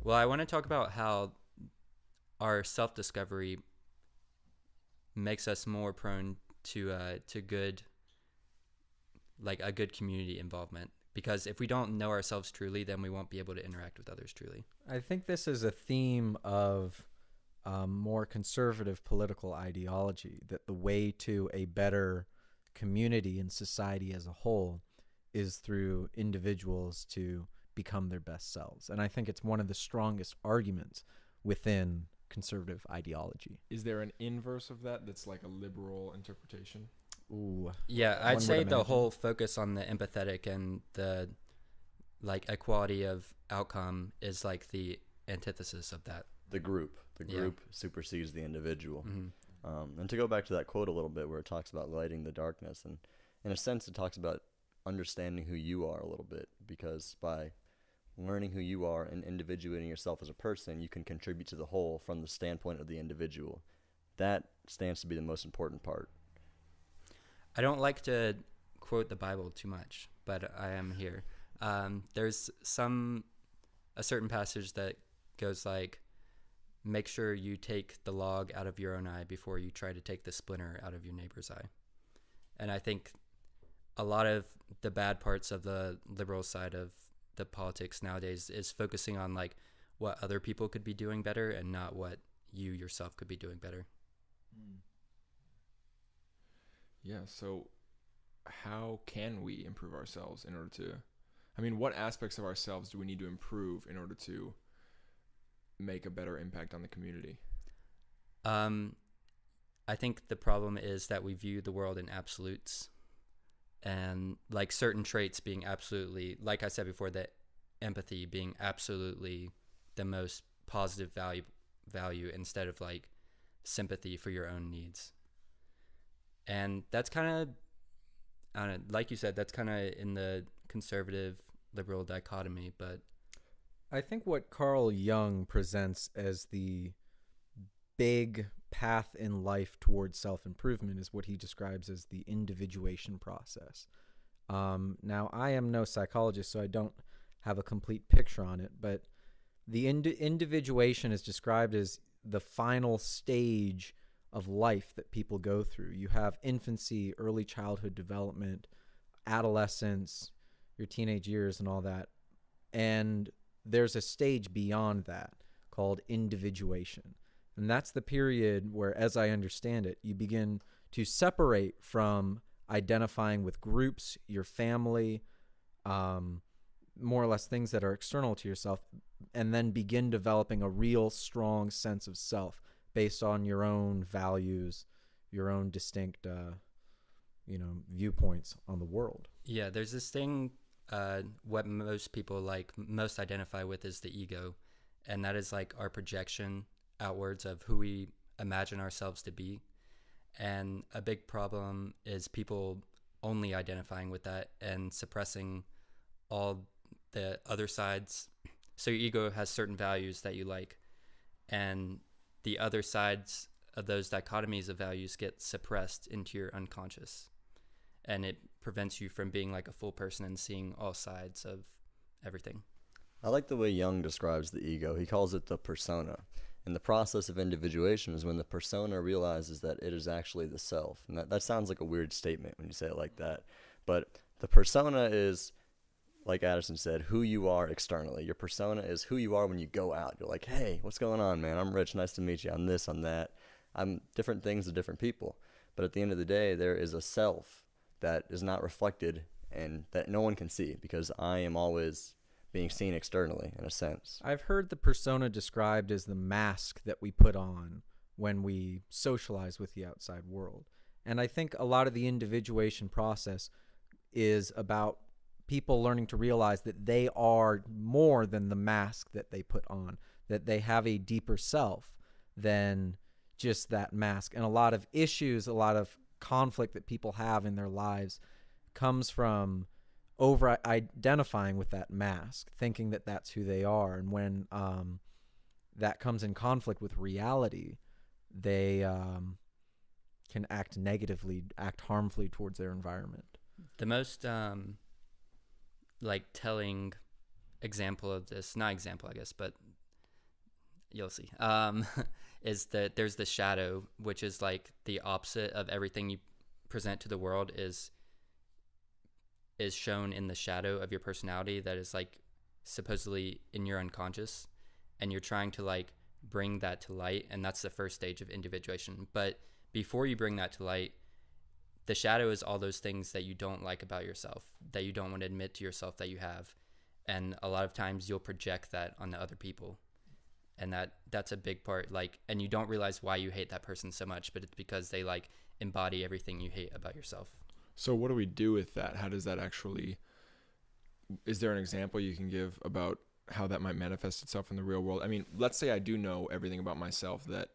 Well, I want to talk about how our self-discovery makes us more prone to good, like a good community involvement. Because if we don't know ourselves truly, then we won't be able to interact with others truly. I think this is a theme of more conservative political ideology, that the way to a better community and society as a whole is through individuals to become their best selves. And I think it's one of the strongest arguments within conservative ideology. Is there an inverse of that that's like a liberal interpretation? Ooh, Yeah, one I'd would say the imagine. whole focus on the empathetic and the like equality of outcome is like the antithesis of that. The Yeah. group supersedes the individual. Hmm. And to go back to that quote a little bit where it talks about lighting the darkness, and in a sense it talks about understanding who you are a little bit, because by learning who you are and individuating yourself as a person, you can contribute to the whole from the standpoint of the individual. That stands to be the most important part. I don't like to quote the Bible too much, but I am here. There's a certain passage that goes like, make sure you take the log out of your own eye before you try to take the splinter out of your neighbor's eye. And I think a lot of the bad parts of the liberal side of the politics nowadays is focusing on like what other people could be doing better and not what you yourself could be doing better. Yeah, so how can we improve ourselves in order to, I mean, what aspects of ourselves do we need to improve in order to make a better impact on the community? Um, I think the problem is that we view the world in absolutes, and like certain traits being absolutely, like I said before, that empathy being absolutely the most positive value instead of like sympathy for your own needs. And that's kind of, I don't know, like you said, that's kind of in the conservative liberal dichotomy, but I think what Carl Jung presents as the big path in life towards self-improvement is what he describes as the individuation process. Now, I am no psychologist, so I don't have a complete picture on it, but the individuation is described as the final stage of life that people go through. You have infancy, early childhood development, adolescence, your teenage years, and all that. And there's a stage beyond that called individuation. And that's the period where, as I understand it, you begin to separate from identifying with groups, your family, more or less things that are external to yourself, and then begin developing a real strong sense of self based on your own values, your own distinct, viewpoints on the world. yeah, there's this thing, what most people like most identify with is the ego, and that is like our projection outwards of who we imagine ourselves to be. And a big problem is people only identifying with that and suppressing all the other sides. So your ego has certain values that you like, and the other sides of those dichotomies of values get suppressed into your unconscious, and it prevents you from being like a full person and seeing all sides of everything. I like the way Jung describes the ego. He calls it the persona. And the process of individuation is when the persona realizes that it is actually the self. And that sounds like a weird statement when you say it like that. But the persona is, like Addison said, who you are externally. Your persona is who you are when you go out. You're like, hey, what's going on, man? I'm Rich. Nice to meet you. I'm this, I'm that. I'm different things to different people. But at the end of the day, there is a self that is not reflected and that no one can see, because I am always being seen externally, in a sense. I've heard the persona described as the mask that we put on when we socialize with the outside world. And I think a lot of the individuation process is about people learning to realize that they are more than the mask that they put on, that they have a deeper self than just that mask. And a lot of issues, a lot of conflict that people have in their lives comes from over identifying with that mask, thinking that that's who they are. And when that comes in conflict with reality, they can act negatively, act harmfully towards their environment. The most like telling example of this, not example, I guess, but you'll see. Is that there's the shadow, which is like the opposite of everything you present to the world is shown in the shadow of your personality that is like supposedly in your unconscious, and you're trying to like bring that to light, and that's the first stage of individuation. But before you bring that to light, the shadow is all those things that you don't like about yourself, that you don't want to admit to yourself that you have, and a lot of times you'll project that onto other people, and that's a big part, like, and you don't realize why you hate that person so much, but it's because they like embody everything you hate about yourself. So what do we do with that? How does that actually, is there an example you can give about how that might manifest itself in the real world? I mean, let's say I do know everything about myself that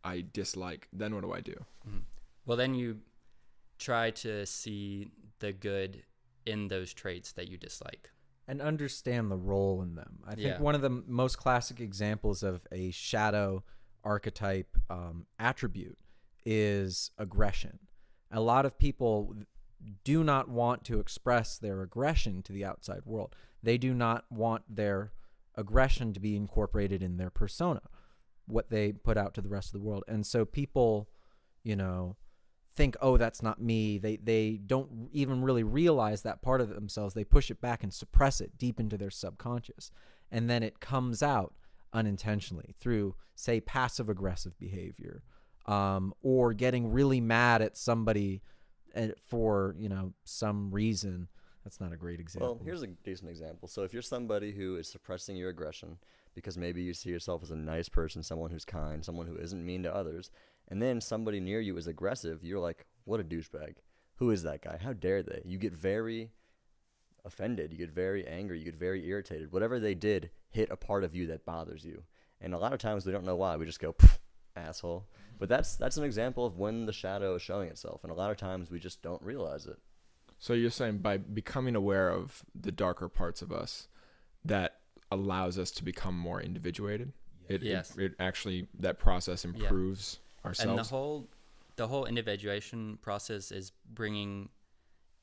I dislike, then what do I do? Mm-hmm. Well, then you try to see the good in those traits that you dislike. And understand the role in them. I think Yeah. one of the most classic examples of a shadow archetype attribute is aggression. A lot of people do not want to express their aggression to the outside world. They do not want their aggression to be incorporated in their persona, what they put out to the rest of the world. And so people, think, oh, that's not me. They don't even really realize that part of themselves. They push it back and suppress it deep into their subconscious. And then it comes out unintentionally through, say, passive aggressive behavior, or getting really mad at somebody for, some reason. That's not a great example. Well, here's a decent example. So if you're somebody who is suppressing your aggression because maybe you see yourself as a nice person, someone who's kind, someone who isn't mean to others, and then somebody near you is aggressive, you're like, what a douchebag. Who is that guy? How dare they? You get very offended. You get very angry. You get very irritated. Whatever they did hit a part of you that bothers you. And a lot of times we don't know why. We just go, asshole. But that's an example of when the shadow is showing itself. And a lot of times we just don't realize it. So you're saying by becoming aware of the darker parts of us, that allows us to become more individuated? Yes. It actually, that process improves ourselves? And the whole individuation process is bringing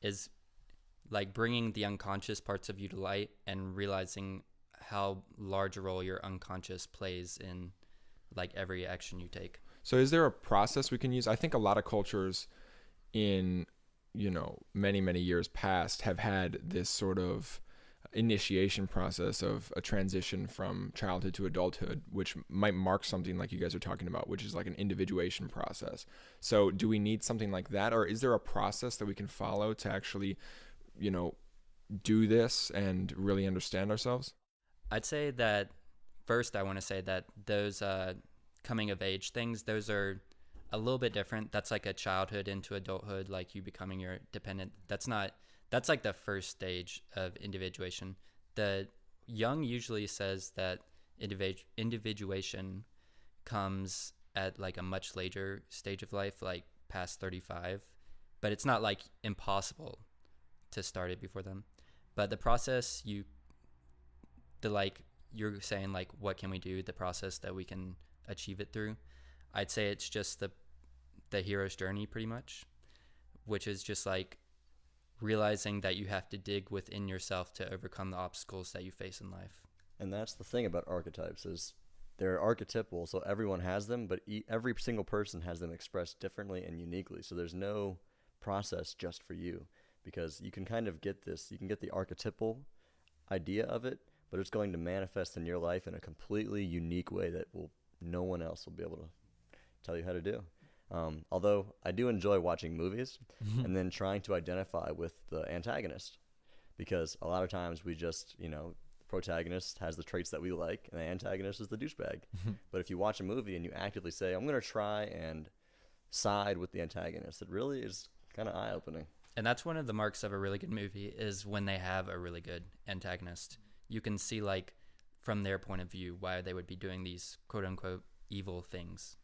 the unconscious parts of you to light and realizing how large a role your unconscious plays in like every action you take. So is there a process we can use? I think a lot of cultures in, many, many years past have had this sort of initiation process of a transition from childhood to adulthood, which might mark something like you guys are talking about, which is like an individuation process. So do we need something like that? Or is there a process that we can follow to actually, do this and really understand ourselves? I'd say that first I want to say that those coming of age things, those are a little bit different. That's like a childhood into adulthood, like you becoming your dependent. That's like the first stage of individuation. The Jung usually says that individuation comes at like a much later stage of life, like past 35, but it's not like impossible to start it before then. But the process you're saying like, what can we do? The process that we can achieve it through. I'd say it's just the hero's journey pretty much, which is just like realizing that you have to dig within yourself to overcome the obstacles that you face in life. And that's the thing about archetypes is they're archetypal, so everyone has them, but every single person has them expressed differently and uniquely. So there's no process just for you, because you can kind of get this, you can get the archetypal idea of it, but it's going to manifest in your life in a completely unique way that no one else will be able to tell you how to do. Although I do enjoy watching movies and then trying to identify with the antagonist, because a lot of times we just, the protagonist has the traits that we like and the antagonist is the douchebag. But if you watch a movie and you actively say, I'm going to try and side with the antagonist, it really is kind of eye-opening. And that's one of the marks of a really good movie is when they have a really good antagonist. You can see like from their point of view why they would be doing these quote unquote evil things.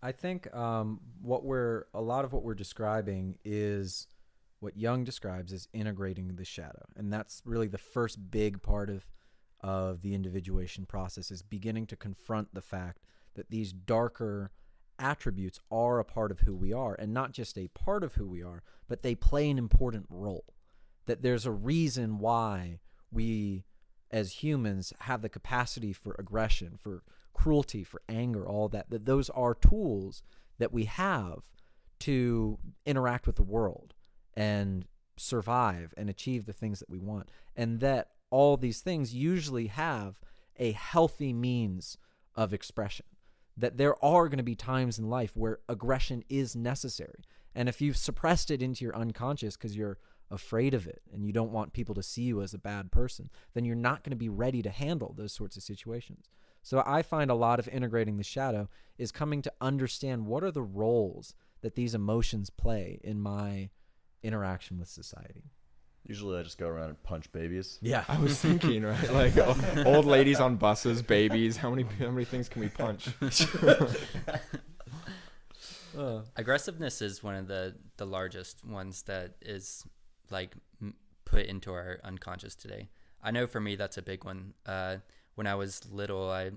I think a lot of what we're describing is what Jung describes as integrating the shadow. And that's really the first big part of the individuation process, is beginning to confront the fact that these darker attributes are a part of who we are, and not just a part of who we are, but they play an important role. That there's a reason why we as humans have the capacity for aggression, for cruelty, for anger, all that those are tools that we have to interact with the world and survive and achieve the things that we want. And that all these things usually have a healthy means of expression. That there are going to be times in life where aggression is necessary. And if you've suppressed it into your unconscious because you're afraid of it and you don't want people to see you as a bad person, then you're not going to be ready to handle those sorts of situations. So I find a lot of integrating the shadow is coming to understand what are the roles that these emotions play in my interaction with society. Usually I just go around and punch babies. Yeah. I was thinking, right? Like old ladies on buses, babies. How many things can we punch? Aggressiveness is one of the largest ones that is like put into our unconscious today. I know for me that's a big one. When I was little, I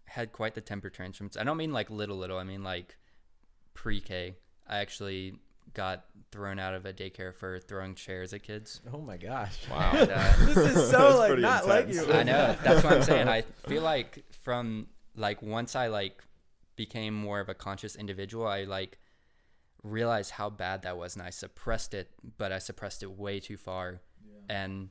had quite the temper tantrums. I don't mean like little. I mean like pre-K. I actually got thrown out of a daycare for throwing chairs at kids. Oh my gosh. Wow. And, This is so like pretty not intense. like you. I know. That's what I'm saying. I feel like from like once I like became more of a conscious individual, I like realized how bad that was, and I suppressed it, but I suppressed it way too far. Yeah. And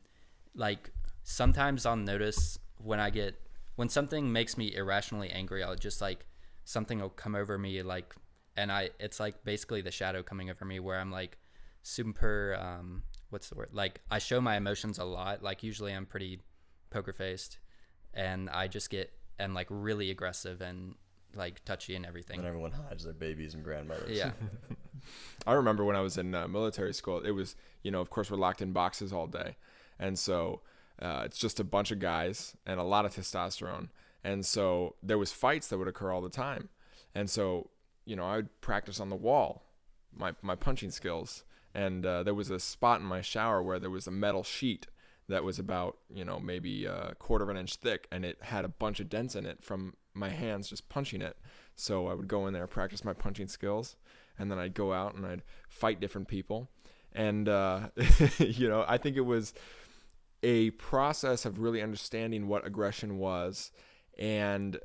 like sometimes I'll notice when something makes me irrationally angry, I'll just like something will come over me like, and it's like basically the shadow coming over me where I'm like super what's the word, like I show my emotions a lot. Like usually I'm pretty poker faced, and I just get and like really aggressive and like touchy and everything. And everyone hides their babies and grandmothers. Yeah. I remember when I was in military school, it was, of course we're locked in boxes all day. And so it's just a bunch of guys and a lot of testosterone. And so there was fights that would occur all the time. And so, I would practice on the wall, my punching skills. And there was a spot in my shower where there was a metal sheet that was about, maybe a quarter of an inch thick, and it had a bunch of dents in it from my hands just punching it. So I would go in there, practice my punching skills, and then I'd go out and I'd fight different people. And, I think it was a process of really understanding what aggression was and,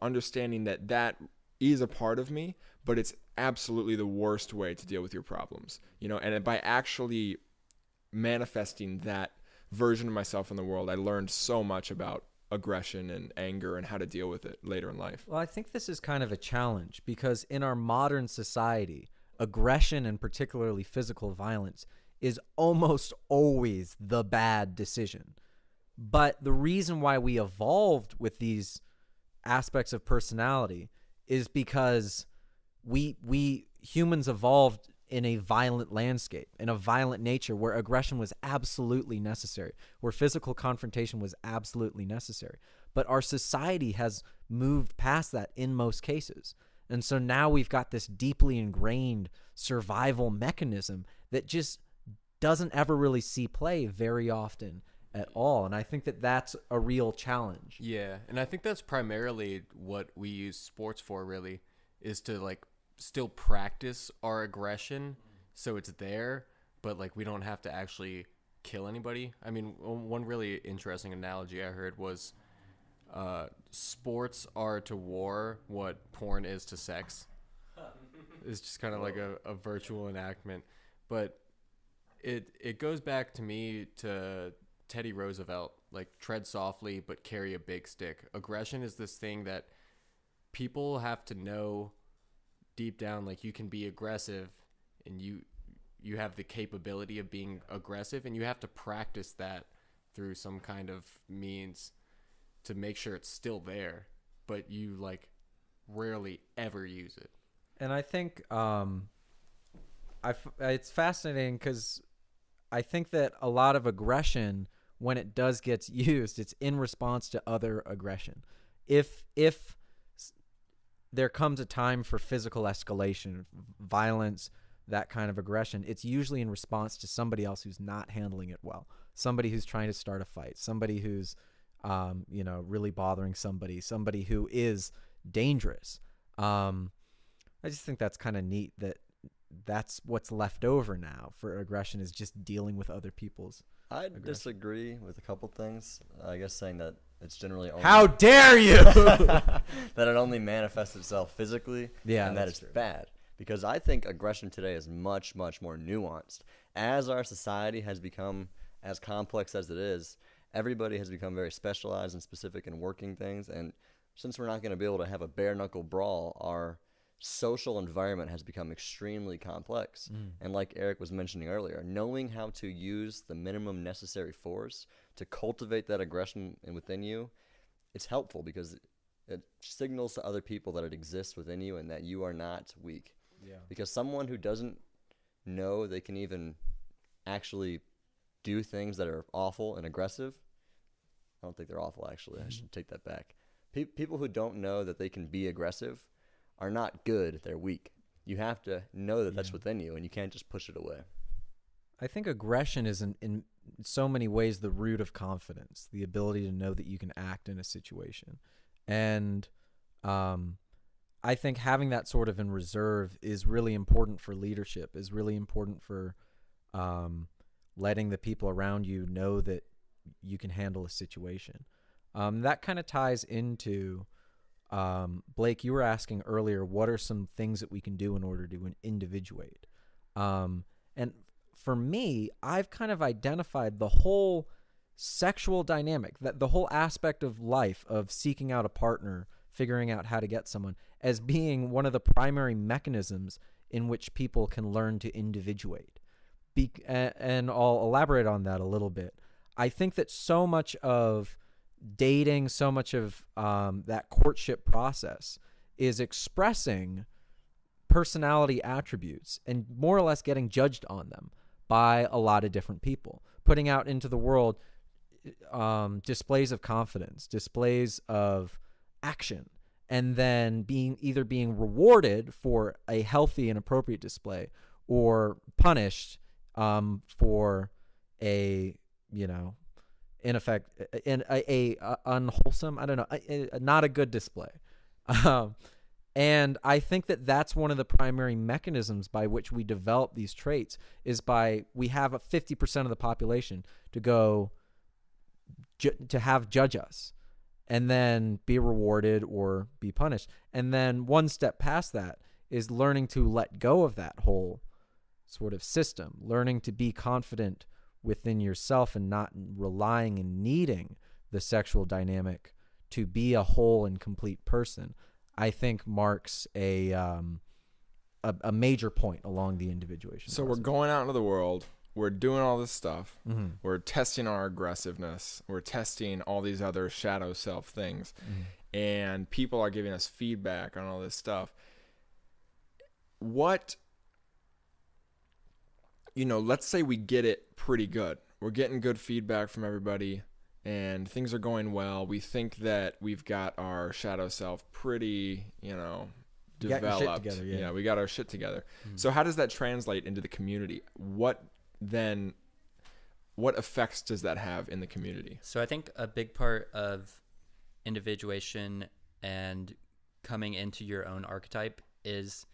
understanding that is a part of me, but it's absolutely the worst way to deal with your problems, and by actually manifesting that version of myself in the world, I learned so much about aggression and anger and how to deal with it later in life. Well, I think this is kind of a challenge because in our modern society, aggression and particularly physical violence is almost always the bad decision. But the reason why we evolved with these aspects of personality is because we humans evolved in a violent landscape, in a violent nature where aggression was absolutely necessary, where physical confrontation was absolutely necessary. But our society has moved past that in most cases. And so now we've got this deeply ingrained survival mechanism that just doesn't ever really see play very often at all. And I think that that's a real challenge. Yeah, and I think that's primarily what we use sports for, really, is to like still practice our aggression so it's there, but like we don't have to actually kill anybody. I mean, one really interesting analogy I heard was sports are to war what porn is to sex. It's just kind of like a virtual enactment. But it goes back to me to Teddy Roosevelt, like tread softly but carry a big stick. Aggression is this thing that people have to know deep down, like you can be aggressive and you have the capability of being aggressive, and you have to practice that through some kind of means to make sure it's still there, but you like rarely ever use it. And I think it's fascinating because I think that a lot of aggression, when it does get used, it's in response to other aggression. If there comes a time for physical escalation, violence, that kind of aggression, it's usually in response to somebody else who's not handling it well, somebody who's trying to start a fight, somebody who's really bothering somebody who is dangerous. I just think that's kind of neat that's what's left over now for aggression, is just dealing with other people's I aggression. disagree with a couple things. I guess saying that It's generally only How dare you? that it only manifests itself physically, Yeah, and that that's it's true. bad. Because I think aggression today is much, much more nuanced. As our society has become as complex as it is, everybody has become very specialized and specific in working things. And since we're not going to be able to have a bare knuckle brawl, our social environment has become extremely complex. And like Eric was mentioning earlier, knowing how to use the minimum necessary force to cultivate that aggression within you, it's helpful because it signals to other people that it exists within you and that you are not weak. Yeah. Because someone who doesn't know they can even actually do things that are awful and aggressive, I don't think they're awful, actually. I should take that back. People who don't know that they can be aggressive are not good, they're weak. You have to know that that's within you, and you can't just push it away. I think aggression is in so many ways the root of confidence, the ability to know that you can act in a situation. And I think having that sort of in reserve is really important for leadership, is really important for letting the people around you know that you can handle a situation. That kind of ties into, Blake, you were asking earlier, what are some things that we can do in order to individuate? And for me, I've kind of identified the whole sexual dynamic, that the whole aspect of life of seeking out a partner, figuring out how to get someone, as being one of the primary mechanisms in which people can learn to individuate. And I'll elaborate on that a little bit. I think that so much of dating, so much of that courtship process is expressing personality attributes and more or less getting judged on them by a lot of different people, putting out into the world displays of confidence, displays of action, and then either being rewarded for a healthy and appropriate display or punished for a, in effect, in a unwholesome, I don't know, not a good display. And I think that that's one of the primary mechanisms by which we develop these traits, is by we have a 50% of the population to go to have judge us and then be rewarded or be punished. And then one step past that is learning to let go of that whole sort of system, learning to be confident within yourself and not relying and needing the sexual dynamic to be a whole and complete person, I think marks a major point along the individuation So process. we're going out into the world. We're doing all this stuff. Mm-hmm. We're testing our aggressiveness. We're testing all these other shadow self things. Mm-hmm. And people are giving us feedback on all this stuff. What, let's say we get it pretty good. We're getting good feedback from everybody and things are going well. We think that we've got our shadow self pretty, developed. Got your shit together, yeah. We got our shit together. Mm-hmm. So how does that translate into the community? What effects does that have in the community? So I think a big part of individuation and coming into your own archetype is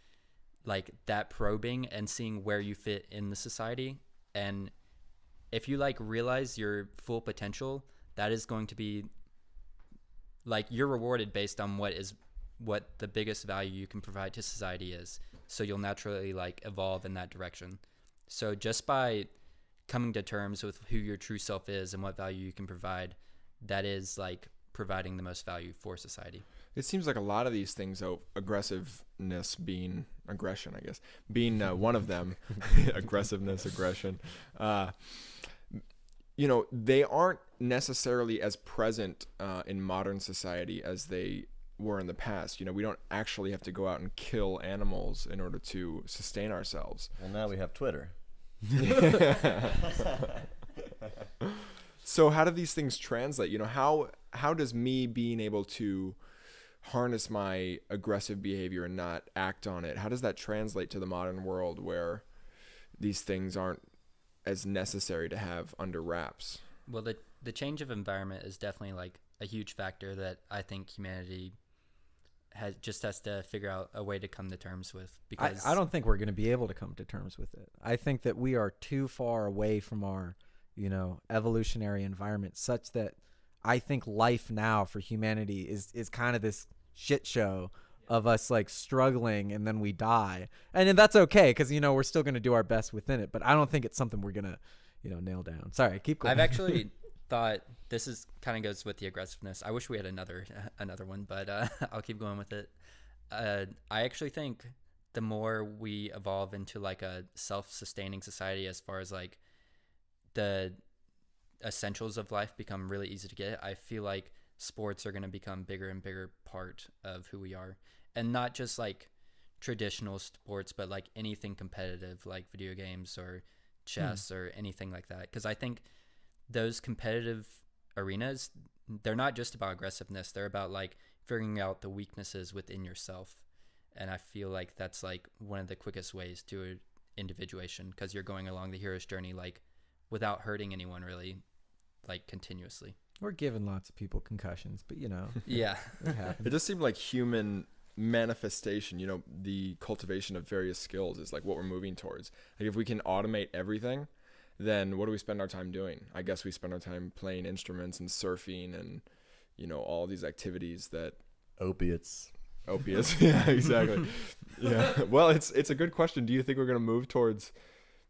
like that probing and seeing where you fit in the society. And if you realize your full potential, that is going to be you're rewarded based on what the biggest value you can provide to society is. So you'll naturally evolve in that direction. So just by coming to terms with who your true self is and what value you can provide, that is providing the most value for society. It seems like a lot of these things, though, aggressiveness being aggression, I guess, being one of them, aggressiveness, aggression, they aren't necessarily as present in modern society as they were in the past. We don't actually have to go out and kill animals in order to sustain ourselves. Well, now we have Twitter. So how do these things translate? How does me being able to harness my aggressive behavior and not act on it, how does that translate to the modern world where these things aren't as necessary to have under wraps? Well, the change of environment is definitely a huge factor that I think humanity has to figure out a way to come to terms with. Because I don't think we're going to be able to come to terms with it. I think that we are too far away from our, evolutionary environment, such that I think life now for humanity is kind of this shit show of us like struggling and then we die. And then that's okay because, you know, we're still going to do our best within it. But I don't think it's something we're going to, you know, nail down. Sorry, keep going. I've actually thought this is kind of goes with the aggressiveness. I wish we had another one, but I'll keep going with it. I actually think the more we evolve into like a self-sustaining society, as far as like the essentials of life become really easy to get, I feel like sports are going to become bigger and bigger part of who we are. And not just like traditional sports, but like anything competitive, like video games or chess or anything like that. Because I think those competitive arenas, they're not just about aggressiveness. They're about like figuring out the weaknesses within yourself. And I feel like that's like one of the quickest ways to individuation, because you're going along the hero's journey like without hurting anyone really, like continuously. We're giving lots of people concussions, but you know, Yeah. it happens. It just seemed like human manifestation, you know, the cultivation of various skills is like what we're moving towards. Like if we can automate everything, then what do we spend our time doing? I guess we spend our time playing instruments and surfing and, you know, all these activities that Opiates. Yeah, exactly. Yeah. Well, it's a good question. Do you think we're going to move towards,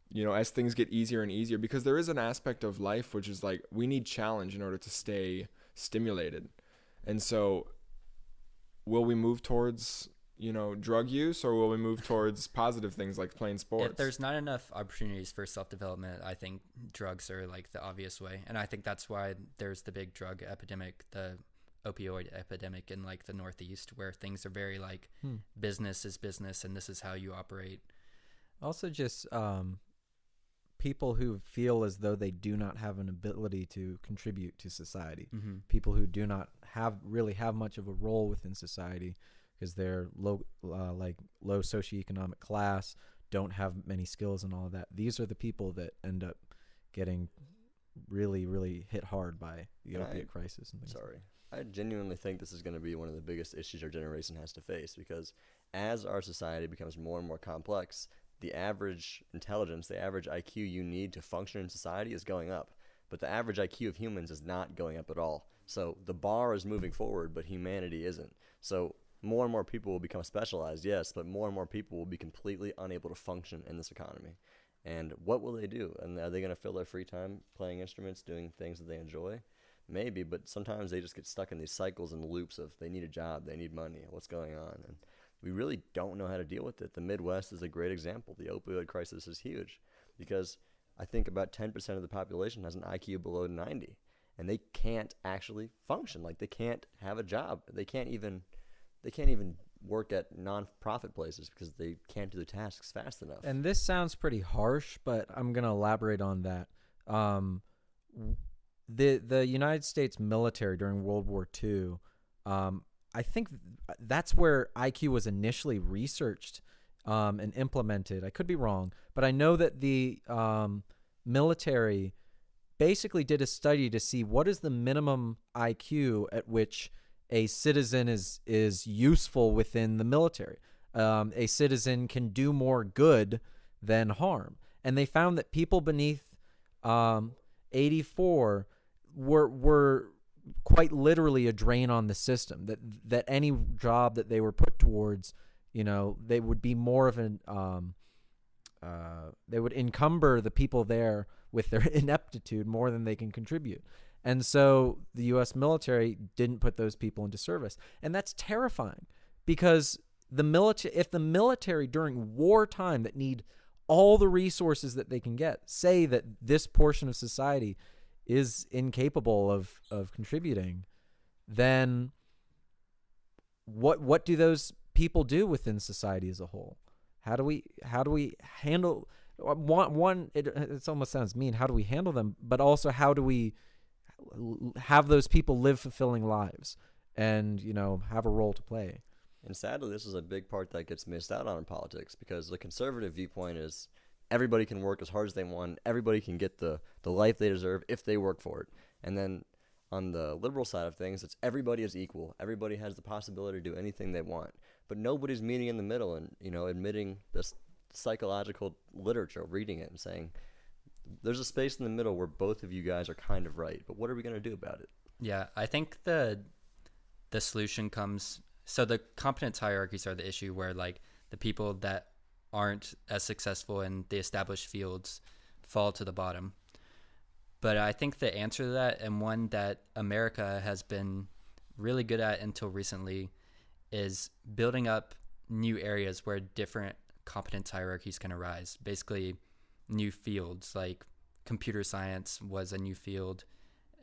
you know, as things get easier and easier, because there is an aspect of life which is like we need challenge in order to stay stimulated. And so will we move towards, you know, drug use, or will we move towards positive things like playing sports? If there's not enough opportunities for self-development, I think drugs are like the obvious way. And I think that's why there's the big drug epidemic, the opioid epidemic in like the Northeast, where things are very like business is business and this is how you operate. Also just people who feel as though they do not have an ability to contribute to society. People who do not really have much of a role within society because they're low socioeconomic class, don't have many skills and all of that. These are the people that end up getting really, really hit hard by the opiate crisis and things. Sorry. I genuinely think this is going to be one of the biggest issues our generation has to face, because as our society becomes more and more complex, the average intelligence, the average IQ you need to function in society is going up. But the average IQ of humans is not going up at all. So the bar is moving forward, but humanity isn't. So more and more people will become specialized, yes, but more and more people will be completely unable to function in this economy. And what will they do? And are they going to fill their free time playing instruments, doing things that they enjoy? Maybe, but sometimes they just get stuck in these cycles and loops of they need a job, they need money, what's going on? And we really don't know how to deal with it. The Midwest is a great example. The opioid crisis is huge because I think about 10% of the population has an IQ below 90, and they can't actually function. Like they can't have a job. They can't even work at non-profit places because they can't do the tasks fast enough. And this sounds pretty harsh, but I'm going to elaborate on that. The United States military during World War II, I think that's where IQ was initially researched and implemented. I could be wrong, but I know that the military basically did a study to see what is the minimum IQ at which a citizen is useful within the military. A citizen can do more good than harm. And they found that people beneath 84 were quite literally a drain on the system, that any job that they were put towards, you know, they would be more of an they would encumber the people there with their ineptitude more than they can contribute. And so the U.S. military didn't put those people into service. And that's terrifying because if the military during wartime that need all the resources that they can get say that this portion of society is incapable of contributing, then what do those people do within society as a whole? How do we handle one? It almost sounds mean. How do we handle them? But also, how do we have those people live fulfilling lives and, you know, have a role to play? And sadly, this is a big part that gets missed out on in politics, because the conservative viewpoint is everybody can work as hard as they want. Everybody can get the life they deserve if they work for it. And then on the liberal side of things, it's everybody is equal. Everybody has the possibility to do anything they want. But nobody's meeting in the middle and, you know, admitting this psychological literature, reading it and saying there's a space in the middle where both of you guys are kind of right, but what are we going to do about it? Yeah, I think the solution comes, so the competence hierarchies are the issue, where like the people that aren't as successful in the established fields fall to the bottom. But I think the answer to that, and one that America has been really good at until recently, is building up new areas where different competence hierarchies can arise. Basically, new fields, like computer science was a new field,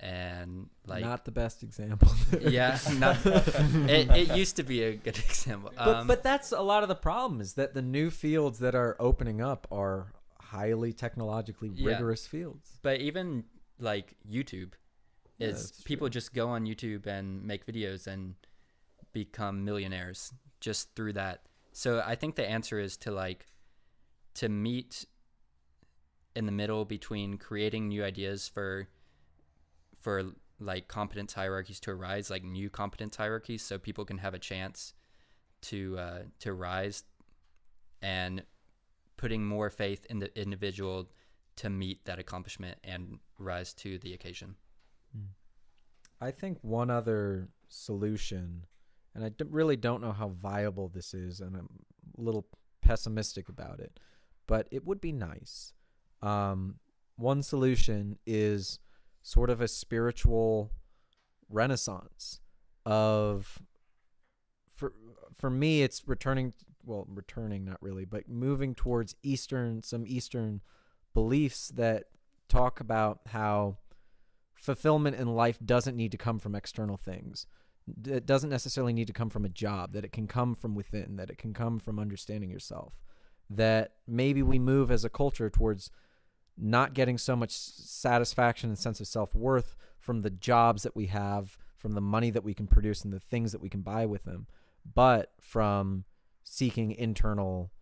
and like not the best example. yeah, it used to be a good example. But that's a lot of the problem, is that the new fields that are opening up are highly technologically rigorous fields. But even like YouTube is that's people just go on YouTube and make videos and become millionaires just through that. So I think the answer is to meet in the middle between creating new ideas for like competence hierarchies to arise, like new competence hierarchies, so people can have a chance to rise, and putting more faith in the individual to meet that accomplishment and rise to the occasion. I think one other solution, and I really don't know how viable this is, and I'm a little pessimistic about it, but it would be nice. One solution is sort of a spiritual renaissance of, for me, it's returning not really, but moving towards some Eastern beliefs that talk about how fulfillment in life doesn't need to come from external things. It doesn't necessarily need to come from a job, that it can come from within, that it can come from understanding yourself, that maybe we move as a culture towards not getting so much satisfaction and sense of self-worth from the jobs that we have, from the money that we can produce and the things that we can buy with them, but from seeking internal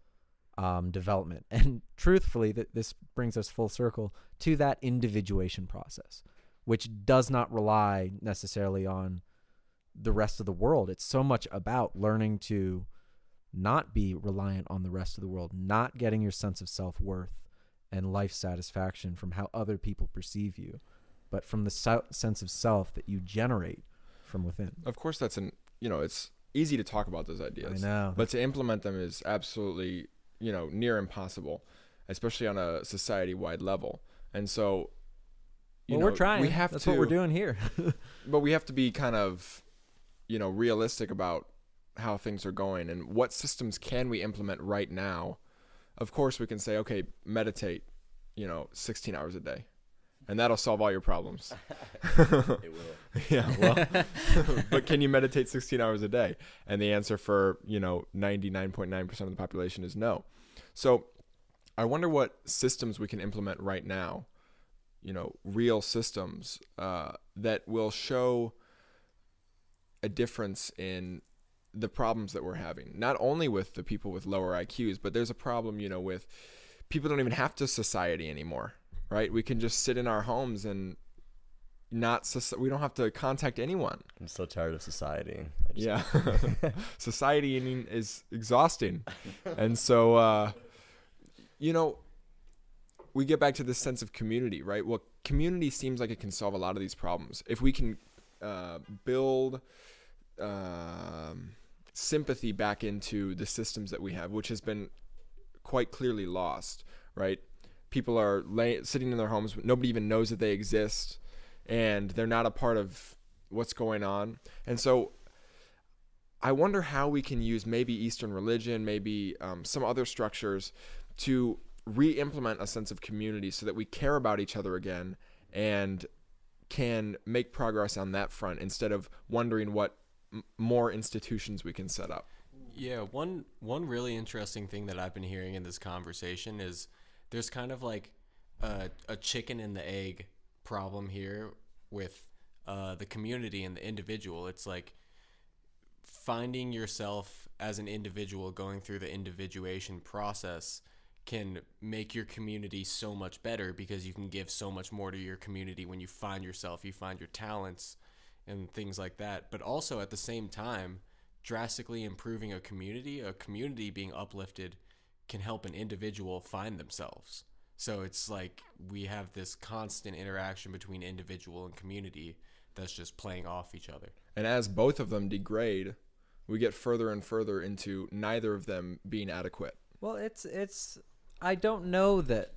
development. And truthfully, this brings us full circle to that individuation process, which does not rely necessarily on the rest of the world. It's so much about learning to not be reliant on the rest of the world, not getting your sense of self-worth and life satisfaction from how other people perceive you, but from the sense of self that you generate from within. Of course, it's easy to talk about those ideas. I know. But to implement them is absolutely, near impossible, especially on a society-wide level. And so, we're trying. That's what we're doing here. But we have to be kind of, realistic about how things are going and what systems can we implement right now. Of course, we can say, okay, meditate, 16 hours a day, and that'll solve all your problems. It will. Yeah, well, but can you meditate 16 hours a day? And the answer for, 99.9% of the population is no. So I wonder what systems we can implement right now, real systems that will show a difference in the problems that we're having, not only with the people with lower IQs, but there's a problem, with people don't even have to society anymore, right? We can just sit in our homes and we don't have to contact anyone. I'm so tired of society. Yeah. Society is exhausting. And so, we get back to this sense of community, right? Well, community seems like it can solve a lot of these problems. If we can build sympathy back into the systems that we have, which has been quite clearly lost, right? People are sitting in their homes, nobody even knows that they exist, and they're not a part of what's going on. And so I wonder how we can use maybe Eastern religion, maybe some other structures to re-implement a sense of community so that we care about each other again and can make progress on that front instead of wondering what more institutions we can set up. Yeah, one really interesting thing that I've been hearing in this conversation is there's kind of like a chicken and the egg problem here with the community and the individual. It's like finding yourself as an individual going through the individuation process can make your community so much better because you can give so much more to your community when you find yourself, you find your talents and things like that. But also at the same time, drastically improving a community being uplifted can help an individual find themselves. So it's like we have this constant interaction between individual and community that's just playing off each other. And as both of them degrade, we get further and further into neither of them being adequate. Well, I don't know that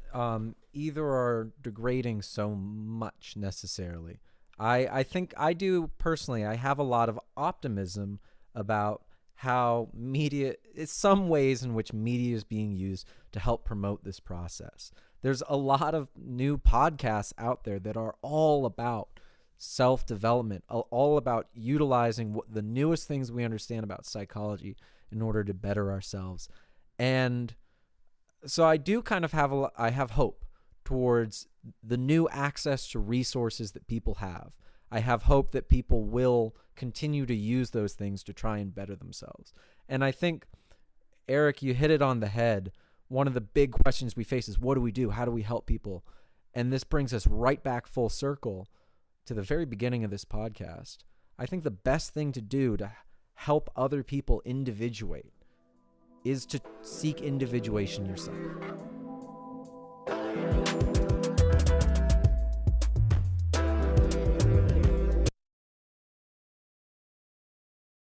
either are degrading so much necessarily. I think I do personally. I have a lot of optimism about how media, it's some ways in which media is being used to help promote this process. There's a lot of new podcasts out there that are all about self-development, all about utilizing the newest things we understand about psychology in order to better ourselves. And so I do kind of I have hope towards the new access to resources that people have. I have hope that people will continue to use those things to try and better themselves. And I think, Eric, you hit it on the head. One of the big questions we face is, what do we do? How do we help people? And this brings us right back full circle to the very beginning of this podcast. I think the best thing to do to help other people individuate is to seek individuation yourself.